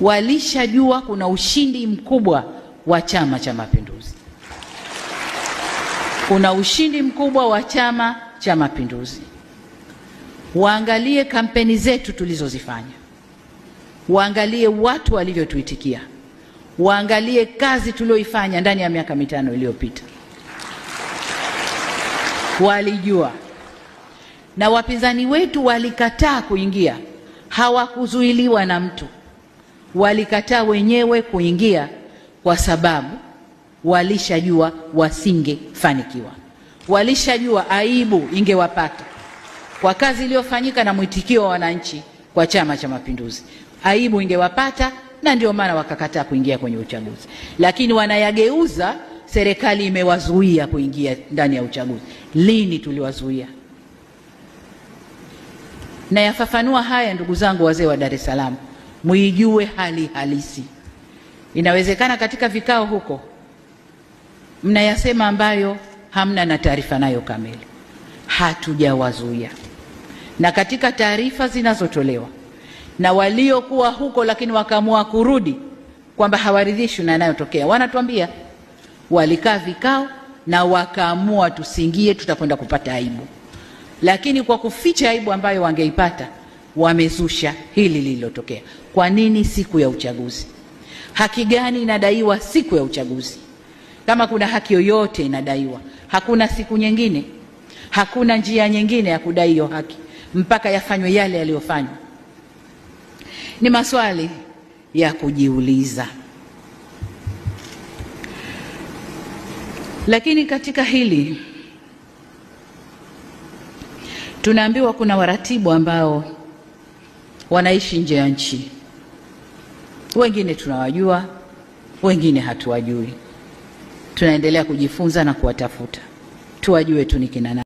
walishajua kuna ushindi mkubwa wa Chama cha Mapinduzi. Kuna ushindi mkubwa wa Chama cha Mapinduzi. Waangalie kampeni zetu tulizozifanya, waangalie watu walivyotuitikia, waangalie kazi tulioifanya ndani ya miaka 5 iliyopita. Walijua, na wapinzani wetu walikataa kuingia, hawakuzuiliwa na mtu, walikataa wenyewe kuingia kwa sababu walishajua wasingefanikiwa, walishajua aibu ingewapata kwa kazi iliyofanyika na mwitikio wa wananchi kwa Chama cha Mapinduzi. Aibu ingewapata, na ndio maana wakakataa kuingia kwenye uchaguzi. Lakini wanayageuza, serikali imewazuia kuingia ndani ya uchaguzi. Lini tuliwazuia? Na yafafanua haya, ndugu zangu wazee wa Dar es Salaam, muijue hali halisi. Inawezekana katika vikao huko mnayasema ambayo hamna na taarifa nayo kamili. Hatujawazuia. Na katika taarifa zinazotolewa na waliokuwa huko lakini wakaamua kurudi kwamba hawaridhishwi na yanayotokea, wanatuambia walikaa vikao na wakaamua tusiingie, tutakwenda kupata aibu. Lakini kwa kuficha aibu ambayo wangeipata, wamezusha hili lililotokea. Kwa nini siku ya uchaguzi? Haki gani inadaiwa siku ya uchaguzi? Kama kuna haki yoyote inadaiwa, hakuna siku nyingine, hakuna njia nyingine ya kudai hiyo haki mpaka yafanywe yale yaliyofanywa. Ni maswali ya kujiuliza. Lakini katika hili tunaambiwa kuna waratibu ambao wanaishi nje ya nchi. Wengine tunawajua, wengine hatuwajui. Tunaendelea kujifunza na kuwatafuta, tuwajue tu ni kina nani.